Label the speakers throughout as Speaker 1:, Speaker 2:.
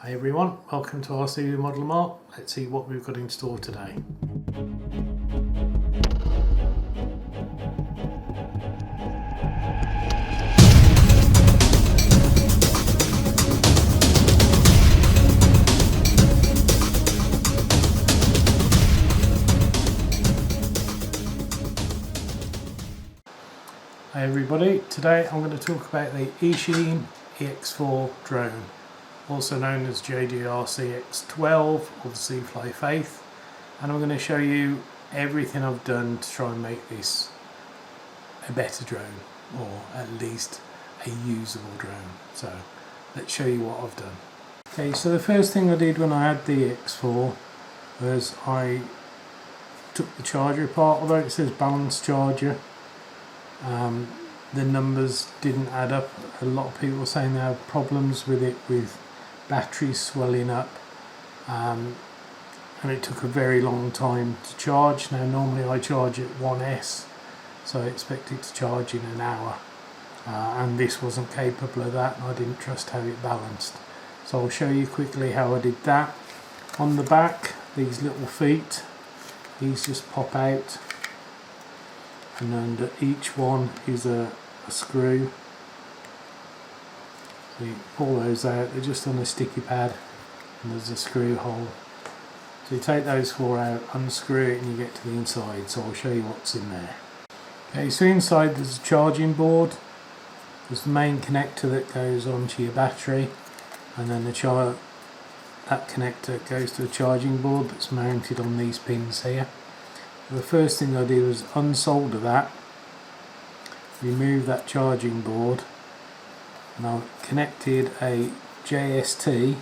Speaker 1: Hi everyone, welcome to RC Model Mart. Let's see what we've got in store today. Hi everybody, today I'm going to talk about the Eachine EX4 drone, also known as JJRC X12 or the CFly Faith, and I'm going to show you everything I've done to try and make this a better drone, or at least a usable drone. So let's show you what I've done. Okay, so the first thing I did when I had the X4 was I took the charger apart. Although it says balance charger, the numbers didn't add up. A lot of people were saying they have problems with it, with batteries swelling up, and it took a very long time to charge. Now normally I charge at 1S, so I expect it to charge in an hour, and this wasn't capable of that, and I didn't trust how it balanced. So I'll show you quickly how I did that. On the back, these little feet, these just pop out, and under each one is a screw. So you pull those out, they're just on a sticky pad, and there's a screw hole. So you take those four out, unscrew it, and you get to the inside. So I'll show you what's in there. Okay, so inside there's a charging board. There's the main connector that goes onto your battery, and then that connector goes to a charging board that's mounted on these pins here. The first thing I did was unsolder that, remove that charging board, and I connected a JST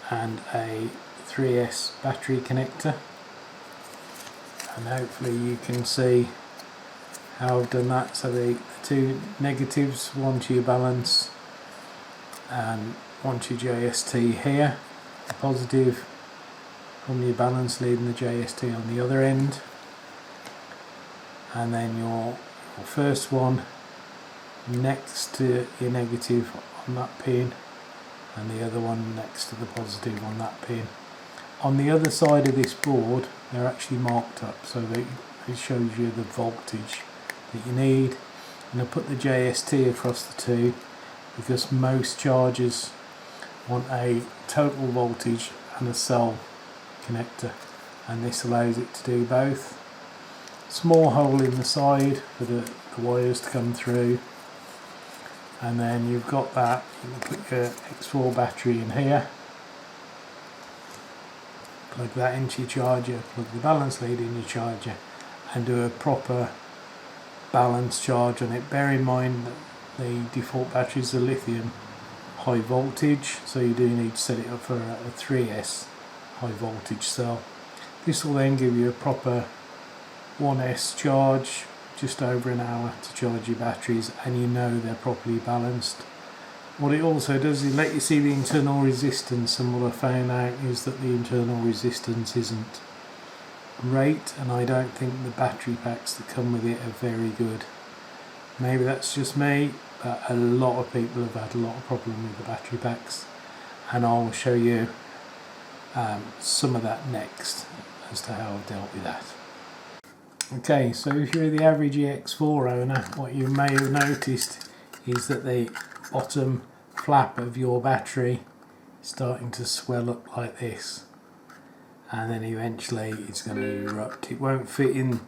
Speaker 1: and a 3S battery connector, and hopefully you can see how I've done that. So the two negatives, one to your balance and one to your JST here, the positive from your balance leading the JST on the other end, and then your first one next to your negative on that pin, and the other one next to the positive on that pin. On the other side of this board they're actually marked up so that it shows you the voltage that you need, and I put the JST across the two because most chargers want a total voltage and a cell connector, and this allows it to do both. Small hole in the side for the wires to come through, and then you've got that. You can put your X4 battery in here, plug that into your charger, plug the balance lead in your charger, and do a proper balance charge on it. Bear in mind that the default batteries are lithium high voltage, so you do need to set it up for a 3S high voltage cell. This will then give you a proper 1S charge, just over an hour to charge your batteries, and you know they're properly balanced. What it also does is let you see the internal resistance, and what I found out is that the internal resistance isn't great, and I don't think the battery packs that come with it are very good. Maybe that's just me, but a lot of people have had a lot of problem with the battery packs, and I'll show you some of that next as to how I've dealt with that. Okay, so if you're the average EX4 owner, what you may have noticed is that the bottom flap of your battery is starting to swell up like this, and then eventually it's going to erupt. It won't fit in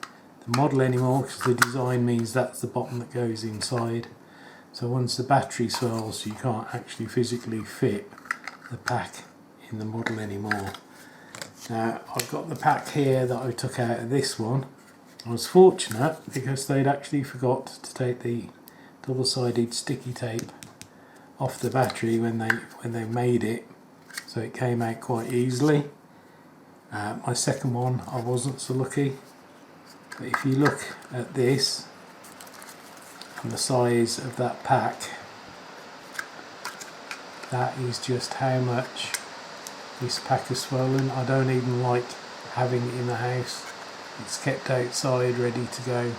Speaker 1: the model anymore because the design means that's the bottom that goes inside. So once the battery swells, you can't actually physically fit the pack in the model anymore. Now I've got the pack here that I took out of this one. I was fortunate because they'd actually forgot to take the double-sided sticky tape off the battery when they made it, so it came out quite easily. My second one I wasn't so lucky, but if you look at this and the size of that pack, that is just how much this pack is swollen. I don't even like having it in the house. It's kept outside ready to go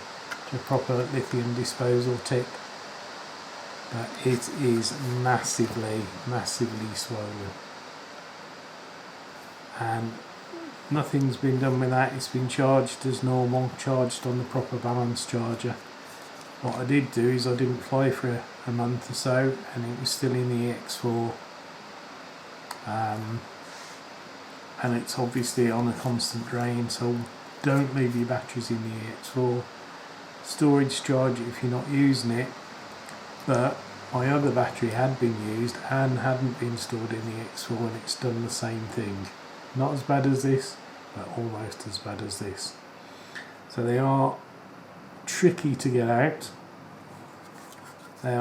Speaker 1: to a proper lithium disposal tip. but it is massively swollen, and nothing's been done with that. It's been charged as normal, charged on the proper balance charger. What I did do is I didn't fly for a month or so, and it was still in the EX4, and it's obviously on a constant drain, so don't leave your batteries in the EX4. Storage charge if you're not using it, but my other battery had been used and hadn't been stored in the EX4, and it's done the same thing. Not as bad as this, but almost as bad as this. So they are tricky to get out. They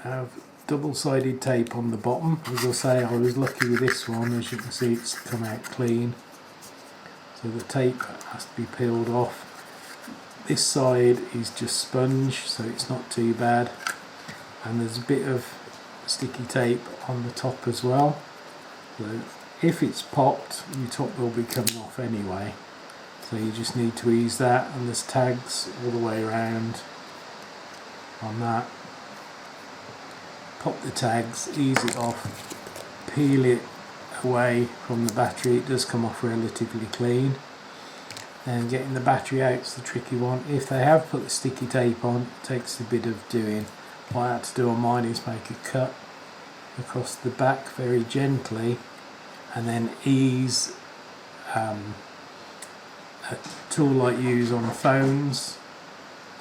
Speaker 1: have double-sided tape on the bottom. As I say, I was lucky with this one. As you can see, it's come out clean. So the tape has to be peeled off. This side is just sponge, so it's not too bad. And there's a bit of sticky tape on the top as well. So if it's popped, your top will be coming off anyway. So you just need to ease that, and there's tags all the way around on that. Pop the tags, ease it off, peel it away from the battery. It does come off relatively clean. And getting the battery out is the tricky one. If they have put the sticky tape on, it takes a bit of doing. What I had to do on mine is make a cut across the back very gently, and then ease a tool like you use on phones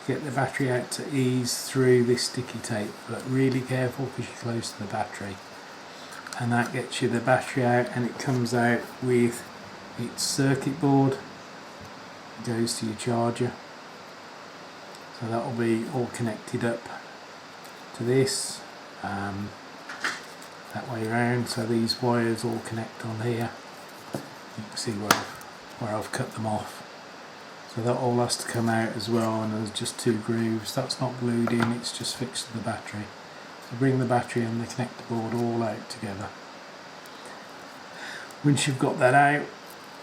Speaker 1: to get the battery out, to ease through this sticky tape, but really careful because you're close to the battery. And that gets you the battery out, and it comes out with its circuit board. It goes to your charger, so that will be all connected up to this that way around. So these wires all connect on here. You can see where I've cut them off. So that all has to come out as well, and there's just 2 grooves. That's not glued in, it's just fixed to the battery. So bring the battery and the connector board all out together. Once you've got that out,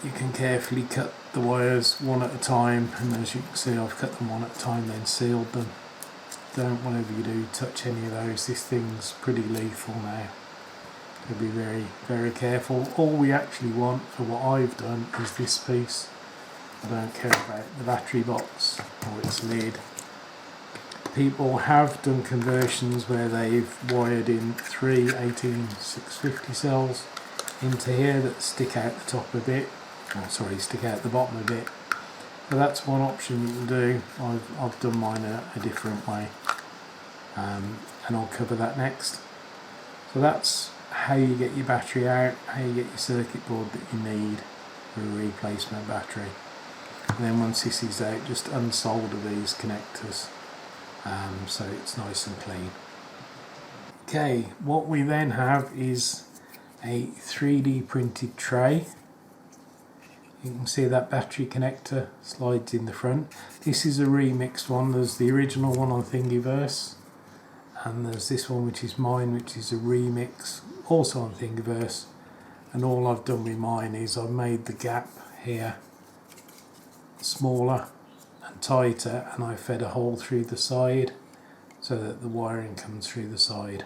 Speaker 1: you can carefully cut the wires one at a time, and as you can see, I've cut them one at a time, then sealed them. Don't, whatever you do, touch any of those. This thing's pretty lethal now. So be very careful. All we actually want for what I've done is this piece. I don't care about the battery box or its lid. People have done conversions where they've wired in 3 18650 cells into here that stick out the top a bit, or sorry, stick out the bottom a bit. So that's one option you can do. I've done mine a different way, and I'll cover that next. So that's how you get your battery out, how you get your circuit board that you need for a replacement battery. And then once this is out, just unsolder these connectors so it's nice and clean. Okay, what we then have is a 3D printed tray. You can see that battery connector slides in the front. This is a remixed one. There's the original one on Thingyverse, and there's this one which is mine, which is a remix also on Thingyverse. And all I've done with mine is I've made the gap here smaller and tighter, and I fed a hole through the side so that the wiring comes through the side.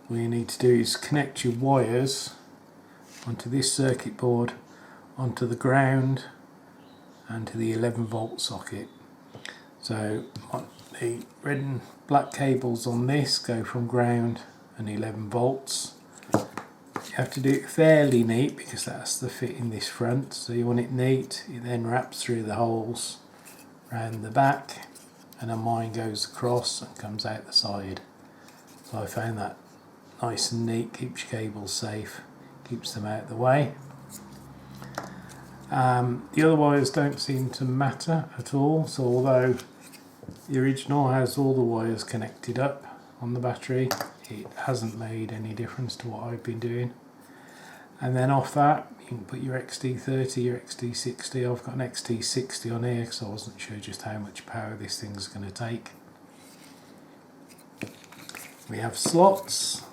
Speaker 1: All you need to do is connect your wires onto this circuit board, onto the ground, and to the 11-volt socket. So the red and black cables on this go from ground and 11 volts. You have to do it fairly neat because that's the fit in this front, so you want it neat. It then wraps through the holes around the back, and then mine goes across and comes out the side. So I found that nice and neat, keeps your cables safe, keeps them out of the way. The other wires don't seem to matter at all, so although the original has all the wires connected up on the battery, it hasn't made any difference to what I've been doing. And then off that you can put your XT30, your XT60. I've got an XT60 on here because I wasn't sure just how much power this thing's going to take. We have slots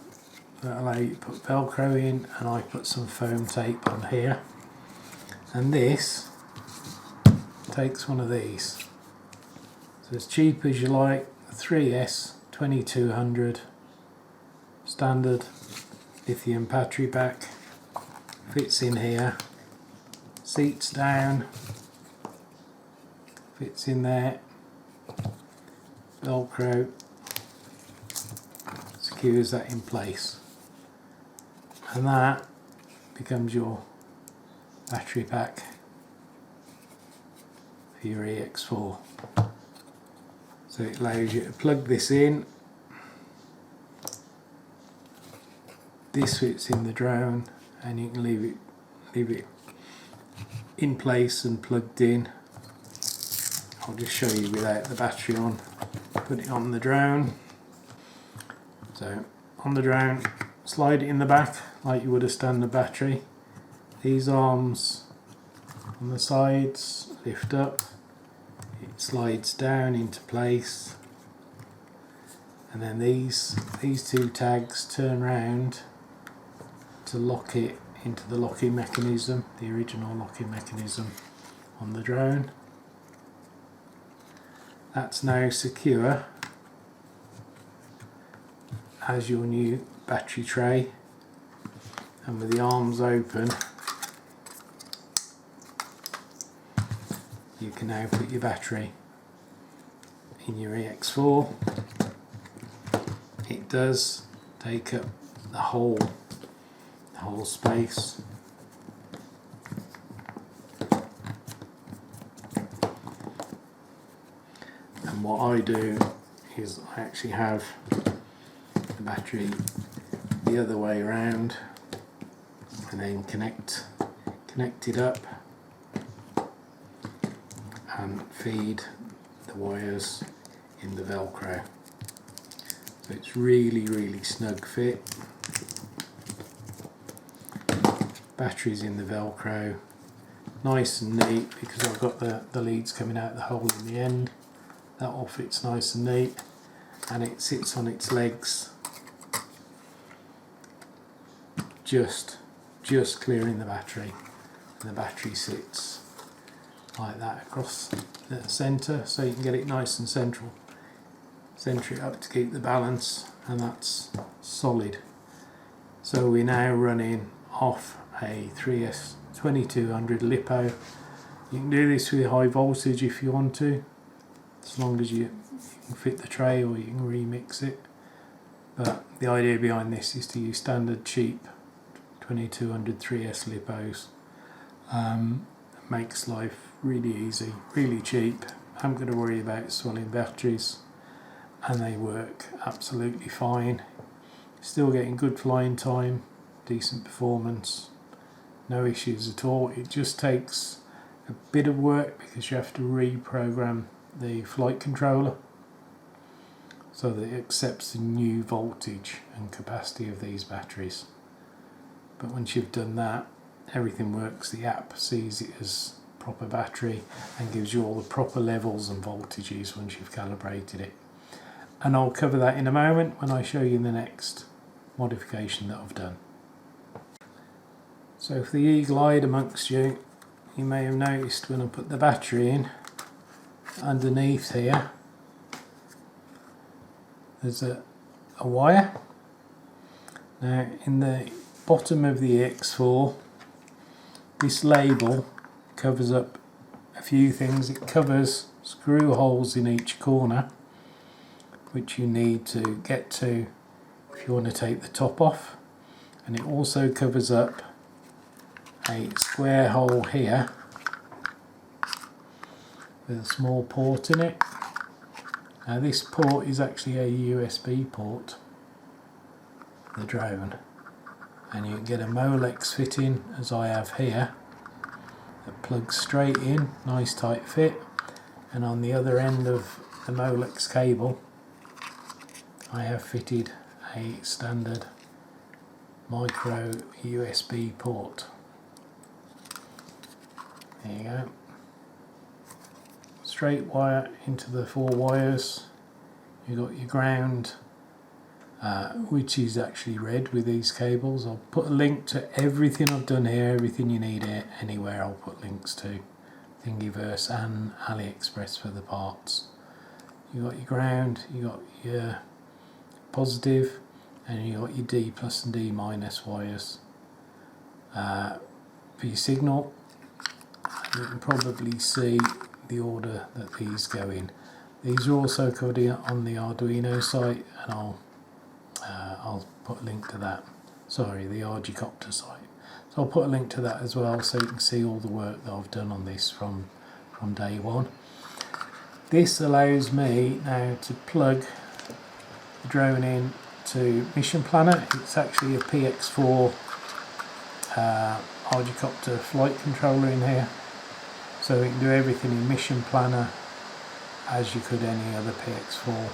Speaker 1: that allow you to put Velcro in, and I put some foam tape on here. And this takes one of these. So as cheap as you like, 3S 2200 standard lithium battery pack, fits in here, seats down, fits in there, Velcro secures that in place, and that becomes your battery pack for your EX4. So it allows you to plug this in. This fits in the drone, and you can leave it in place and plugged in. I'll just show you without the battery on. Put it on the drone. So on the drone, slide it in the back like you would a standard battery. These arms on the sides lift up, it slides down into place, and then these two tags turn round to lock it into the locking mechanism, the original locking mechanism on the drone. That's now secure as your new battery tray, and with the arms open you can now put your battery in your EX4. It does take up the whole space. And what I do is I actually have the battery the other way around, and then connect it up and feed the wires in the Velcro. So it's really snug fit. Batteries in the Velcro, nice and neat, because I've got the leads coming out the hole in the end. That all fits nice and neat, and it sits on its legs, just clearing the battery, and the battery sits like that across the centre, so you can get it nice and central. Centre it up to keep the balance, and that's solid. So we're now running off a 3S 2200 LiPo. You can do this with high voltage if you want to, as long as you can fit the tray, or you can remix it. But the idea behind this is to use standard cheap 2200 3S LiPos. Makes life really easy, really cheap. I'm going to worry about swelling batteries, and they work absolutely fine. Still getting good flying time, decent performance, no issues at all. It just takes a bit of work because you have to reprogram the flight controller so that it accepts the new voltage and capacity of these batteries. But once you've done that, everything works. The app sees it as proper battery and gives you all the proper levels and voltages once you've calibrated it. And I'll cover that in a moment when I show you the next modification that I've done. So for the eagle-eyed amongst you, you may have noticed when I put the battery in, underneath here there's a wire. Now in the bottom of the EX4, this label covers up a few things. It covers screw holes in each corner, which you need to get to if you want to take the top off, and it also covers up a square hole here with a small port in it. Now this port is actually a USB port for the drone, and you can get a Molex fitting, as I have here, that plugs straight in, nice tight fit. And on the other end of the Molex cable I have fitted a standard micro USB port. There you go. Straight wire into the 4 wires. You've got your ground, which is actually red with these cables. I'll put a link to everything I've done here, everything you need here, anywhere I'll put links to. Thingyverse and AliExpress for the parts. You've got your ground, you've got your positive, and you got your D plus and D minus wires for your signal. And you can probably see the order that these go in. These are also covered on the Arduino site, and I'll put a link to that. Sorry, the RCGroups site. So I'll put a link to that as well, so you can see all the work that I've done on this from day one. This allows me now to plug the drone in to Mission Planner. It's actually a PX4 RCGroups flight controller in here, so we can do everything in Mission Planner as you could any other PX4.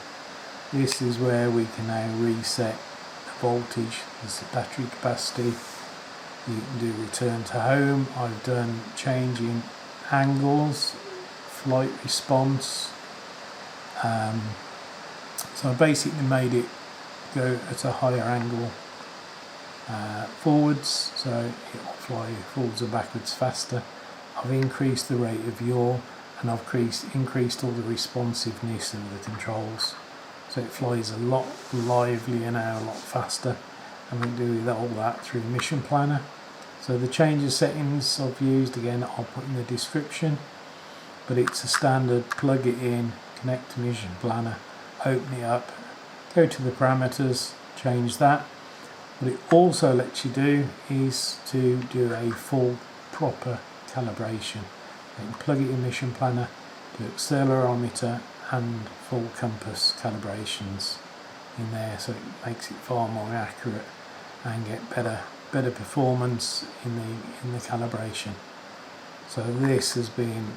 Speaker 1: This is where we can now reset the voltage, the battery capacity. You can do return to home. I've done changing angles, flight response. So I basically made it go at a higher angle forwards, so it will fly forwards and backwards faster. I've increased the rate of yaw, and I've increased all the responsiveness of the controls, so it flies a lot livelier now, a lot faster, and we can do all that through Mission Planner. So the change of settings I've used, again, I'll put in the description, but it's a standard plug it in, connect to Mission Planner, open it up, go to the parameters, change that. What it also lets you do is to do a full proper calibration. You can plug it in Mission Planner, do accelerometer and full compass calibrations in there, so it makes it far more accurate and get better performance in the calibration. So this has been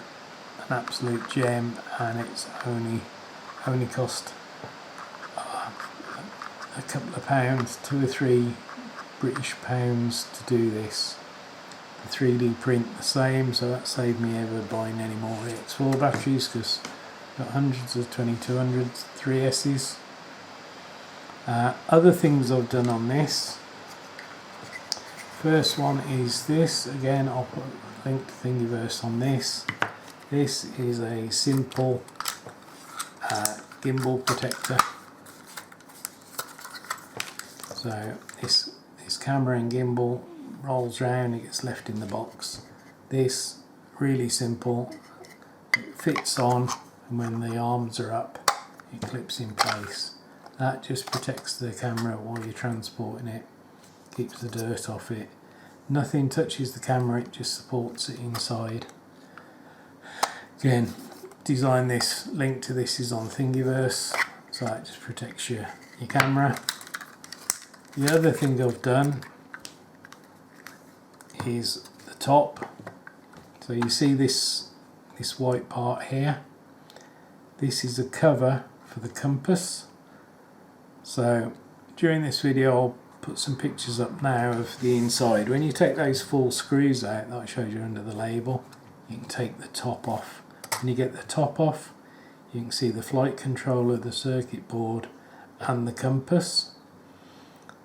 Speaker 1: an absolute gem, and it's only cost a couple of pounds, 2 or 3 British pounds to do this. The 3D print the same, so that saved me ever buying any more EX4 batteries, because I've got hundreds of 2200s, 3Ss. Other things I've done on this. First one is this. Again, I'll put a link to Thingyverse on this. This is a simple gimbal protector. So this camera and gimbal rolls around, it gets left in the box. This, really simple, it fits on, and when the arms are up it clips in place. That just protects the camera while you're transporting it, keeps the dirt off it. Nothing touches the camera, it just supports it inside. Again, design this, link to this is on Thingyverse, so that just protects your camera. The other thing I've done is the top. So you see this white part here. This is a cover for the compass. So during this video I'll put some pictures up now of the inside. When you take those 4 screws out that I showed you under the label, you can take the top off. When you get the top off, you can see the flight controller, the circuit board and the compass.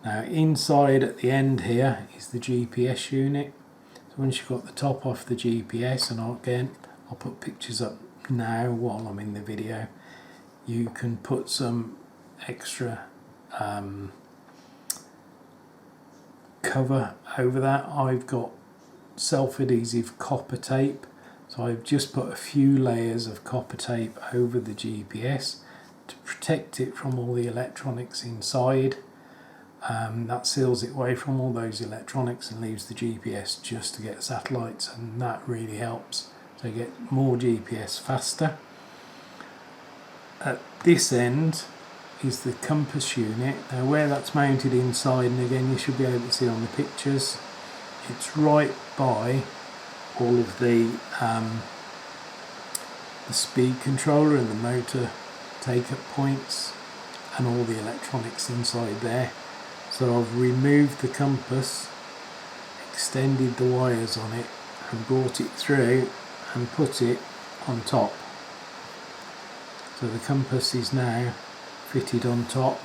Speaker 1: Now inside at the end here is the GPS unit. So once you've got the top off the GPS, and I'll put pictures up now while I'm in the video, you can put some extra cover over that. I've got self-adhesive copper tape, so I've just put a few layers of copper tape over the GPS to protect it from all the electronics inside. That seals it away from all those electronics and leaves the GPS just to get satellites, and that really helps. So you get more GPS faster. At this end is the compass unit. Now where that's mounted inside, and again you should be able to see on the pictures, it's right by all of the speed controller and the motor take-up points and all the electronics inside there. So I've removed the compass, extended the wires on it and brought it through and put it on top. So the compass is now fitted on top,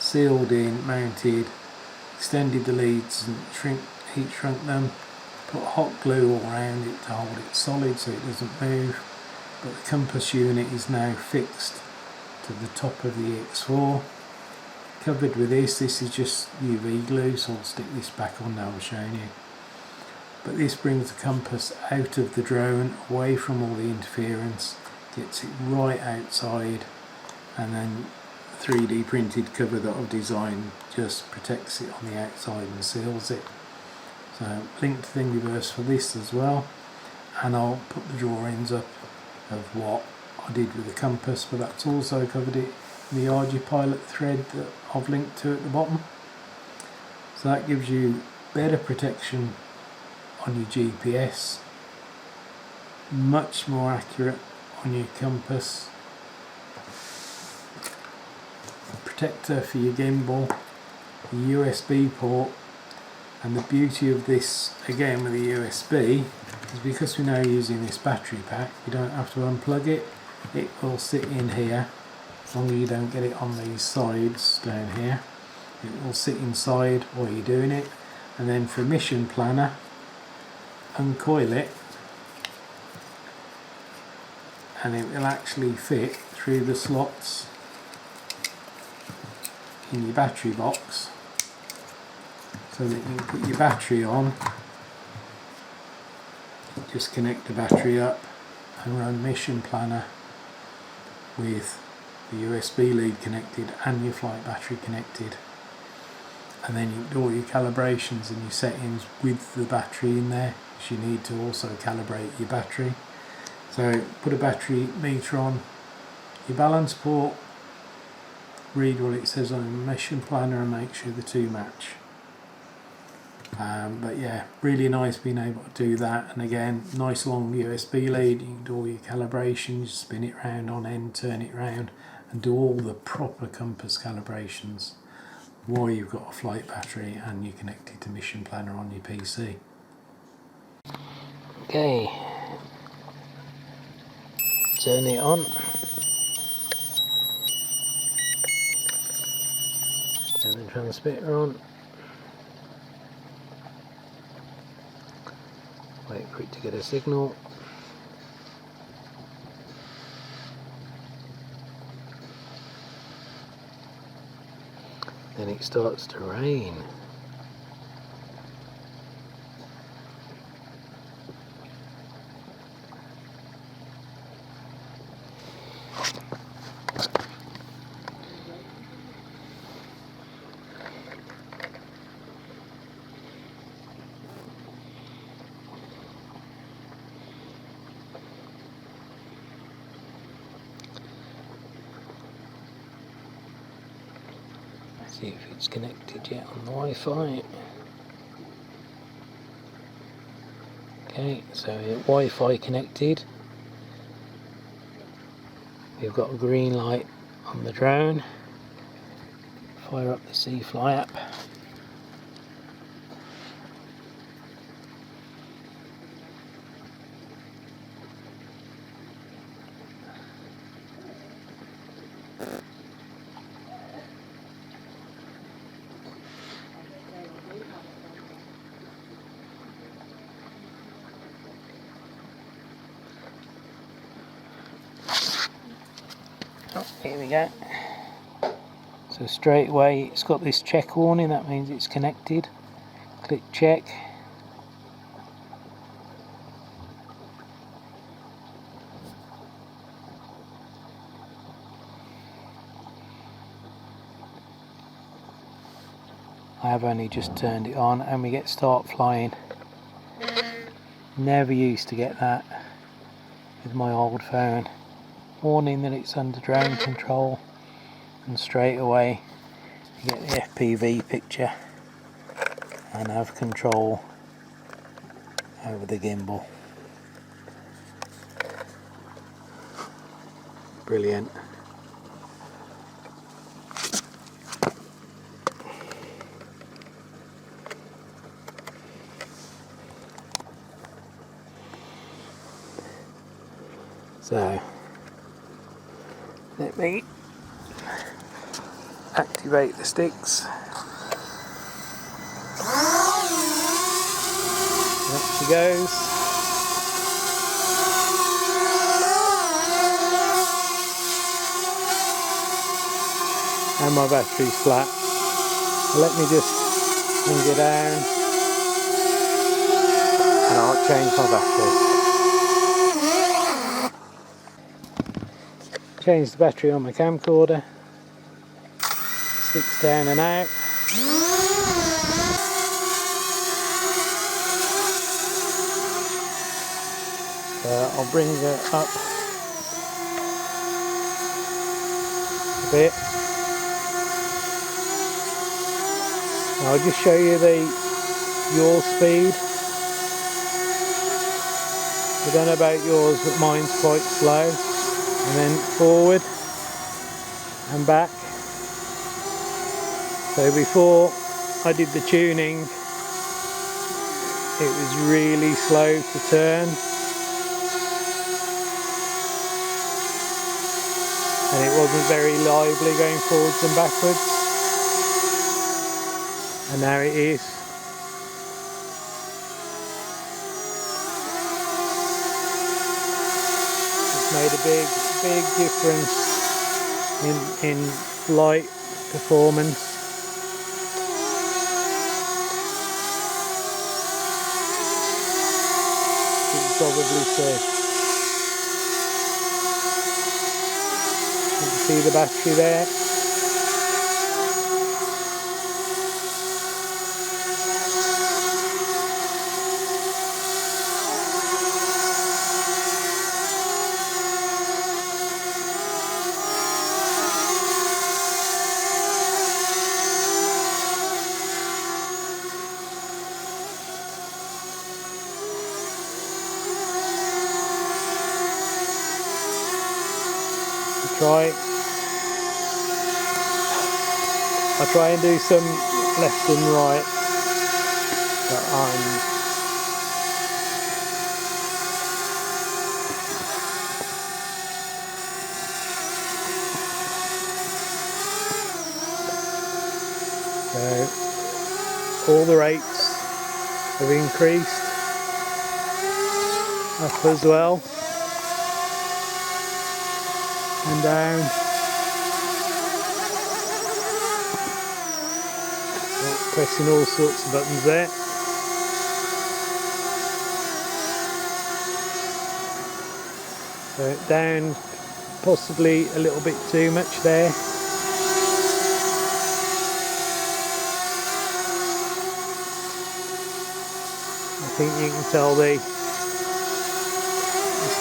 Speaker 1: sealed in, mounted, extended the leads and heat shrunk them, put hot glue all around it to hold it solid so it doesn't move. But the compass unit is now fixed to the top of the EX4. covered with this is just UV glue, so I'll stick this back on now, I'll show you. But this brings the compass out of the drone, away from all the interference, gets it right outside, and then the 3D printed cover that I've designed just protects it on the outside and seals it. So link to Thingyverse for this as well, and I'll put the drawings up of what I did with the compass, but that's also covered it in the Ardupilot thread that I've linked to at the bottom. So that gives you better protection on your GPS, much more accurate on your compass, a protector for your gimbal, the USB port, and the beauty of this again with the USB is because we're now using this battery pack, you don't have to unplug it, it will sit in here as long as you don't get it on these sides down here. It will sit inside while you're doing it, and then for mission planner, uncoil it and it will actually fit through the slots in your battery box, so that you can put your battery on, just connect the battery up and run mission planner with the USB lead connected and your flight battery connected, and then you do all your calibrations and your settings with the battery in there. You need to also calibrate your battery, so put a battery meter on your balance port, read what it says on the mission planner and make sure the two match. But yeah, really nice being able to do that, and again, nice long USB lead, you can do all your calibrations, spin it round on end, turn it round and do all the proper compass calibrations while you've got a flight battery and you're connected to mission planner on your PC. Okay, turn it on, turn the transmitter on, wait for it to get a signal, then it starts to rain. See if it's connected yet on the Wi-Fi. Okay, so Wi-Fi connected. We've got a green light on the drone. Fire up the CFly app. Oh, here we go. So straight away it's got this check warning, that means it's connected. Click check. I have only just turned it on and we get start flying. Never used to get that with my old phone. Warning that it's under drone control, and straight away you get the FPV picture and have control over the gimbal. Brilliant. So let me activate the sticks. Up she goes. and my battery's flat. Let me just bring it down and I'll change my battery. Change the battery on my camcorder. 6 down and out. I'll bring it up a bit. I'll just show you the yaw speed. I don't know about yours, but mine's quite slow. And then forward and back. So before I did the tuning, it was really slow to turn. And it wasn't very lively going forwards and backwards. And now it is. It's made a big difference in flight performance. You can probably see the battery there. I try and do some left and right, but so all the rates have increased up as well and down. Pressing all sorts of buttons there. So down possibly a little bit too much there. I think you can tell the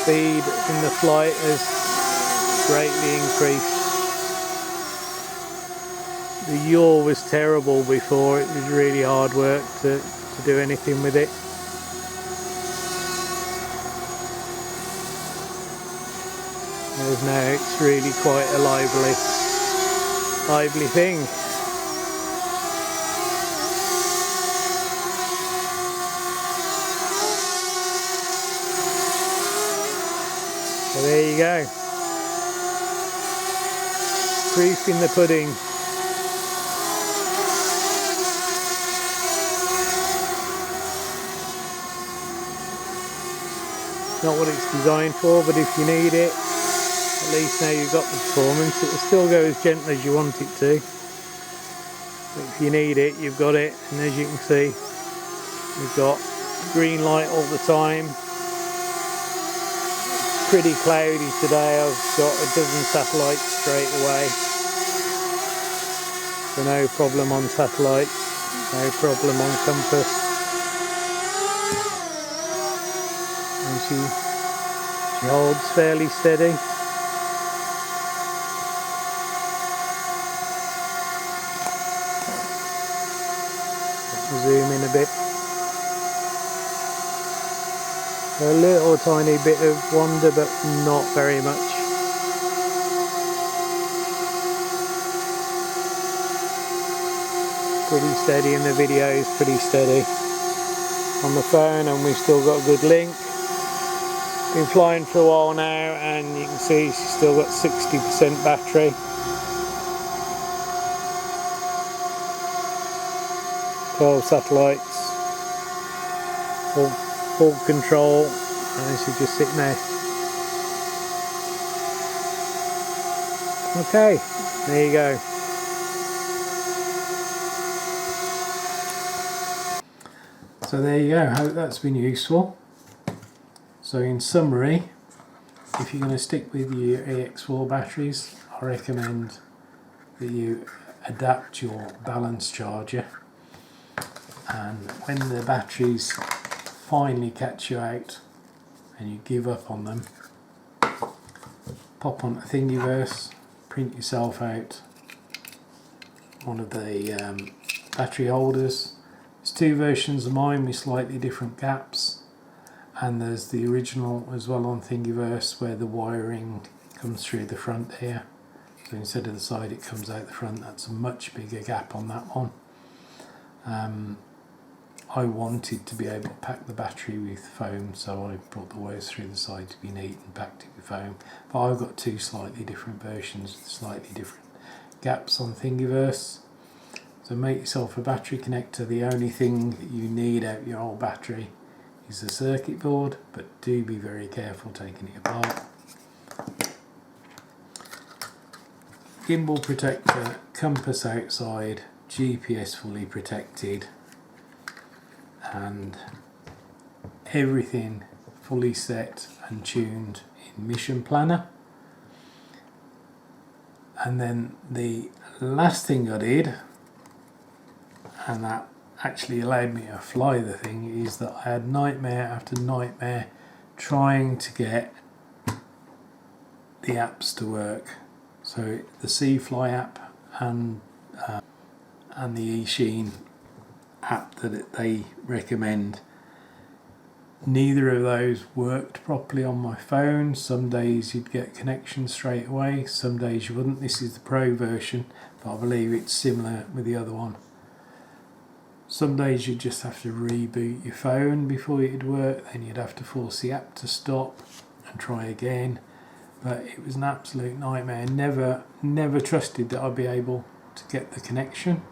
Speaker 1: speed in the flight has greatly increased. The yaw was terrible before, it was really hard work to do anything with it. Whereas now it's really quite a lively thing. So there you go. Proof in the pudding. Not what it's designed for, but if you need it, at least now you've got the performance. It will still go as gentle as you want it to, but if you need it, you've got it. And as you can see, we've got green light all the time. It's pretty cloudy today. I've got a dozen satellites straight away, so no problem on satellites, no problem on compass. And she holds fairly steady. Zoom in a bit. A little tiny bit of wander, but not very much. Pretty steady, and the video is pretty steady on the phone, and we've still got a good link. Been flying for a while now, and you can see she's still got 60% battery. Twelve satellites, full control, and she's just sitting there. Okay, there you go. So there you go, hope that's been useful. So in summary, if you're going to stick with your EX4 batteries, I recommend that you adapt your balance charger, and when the batteries finally catch you out and you give up on them, pop on Thingyverse, print yourself out one of the battery holders. There's two versions of mine with slightly different gaps, and there's the original as well on Thingyverse where the wiring comes through the front here. So instead of the side it comes out the front. That's a much bigger gap on that one. I wanted to be able to pack the battery with foam, so I brought the wires through the side to be neat and packed it with foam. But I've got two slightly different versions with slightly different gaps on Thingyverse. So make yourself a battery connector. The only thing that you need out of your old battery is the circuit board, but do be very careful taking it apart. Gimbal protector, compass outside, GPS fully protected, and everything fully set and tuned in Mssion Planner. And then the last thing I did, and that actually allowed me to fly the thing, is that I had nightmare after nightmare trying to get the apps to work. So the CFly app and the Eachine app that they recommend, neither of those worked properly on my phone. Some days you'd get connection straight away, some days you wouldn't. This is the Pro version, but I believe it's similar with the other one. Some days you just have to reboot your phone before it'd work, then you'd have to force the app to stop and try again. But it was an absolute nightmare. Never trusted that I'd be able to get the connection.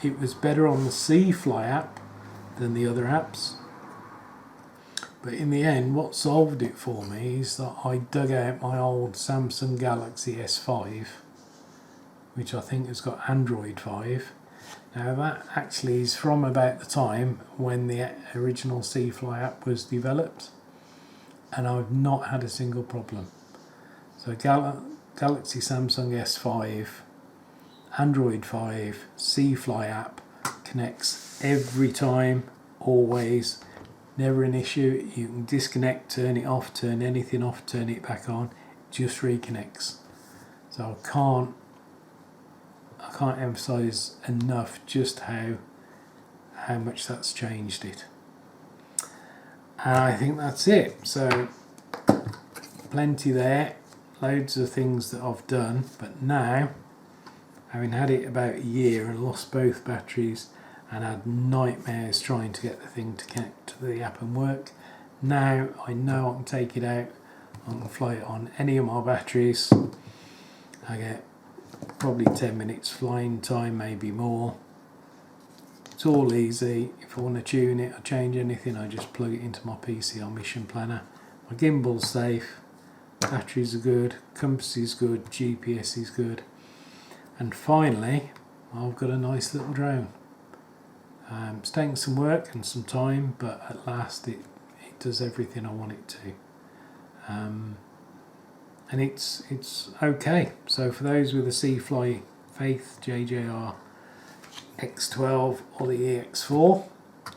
Speaker 1: It was better on the CFly app than the other apps. But in the end, what solved it for me is that I dug out my old Samsung Galaxy S5, which I think has got Android 5. Now that actually is from about the time when the original CFly app was developed, and I've not had a single problem. So Galaxy Samsung S5, Android 5, CFly app connects every time, always, never an issue. You can disconnect, turn it off, turn anything off, turn it back on, it just reconnects. So I can't emphasize enough just how much that's changed it. And I think that's it. So plenty there, loads of things that I've done, but now, having had it about a year and lost both batteries and had nightmares trying to get the thing to connect to the app and work, now I know I can take it out, I can fly it on any of my batteries. I get probably 10 minutes flying time, maybe more. It's all easy. If I want to tune it or change anything, I just plug it into my PC on Mssion Planner. My gimbal's safe, batteries are good, compass is good, GPS is good, and finally I've got a nice little drone. It's taken some work and some time, but at last it does everything I want it to. And it's okay. So for those with a CFly Faith, JJRC X12 or the EX4,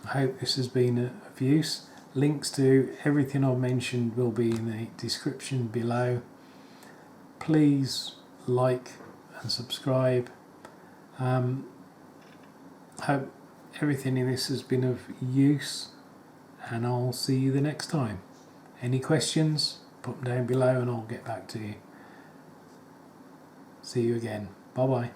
Speaker 1: I hope this has been of use. Links to everything I've mentioned will be in the description below. Please like and subscribe. Hope everything in this has been of use, and I'll see you the next time. Any questions, put them down below and I'll get back to you. See you again. Bye bye.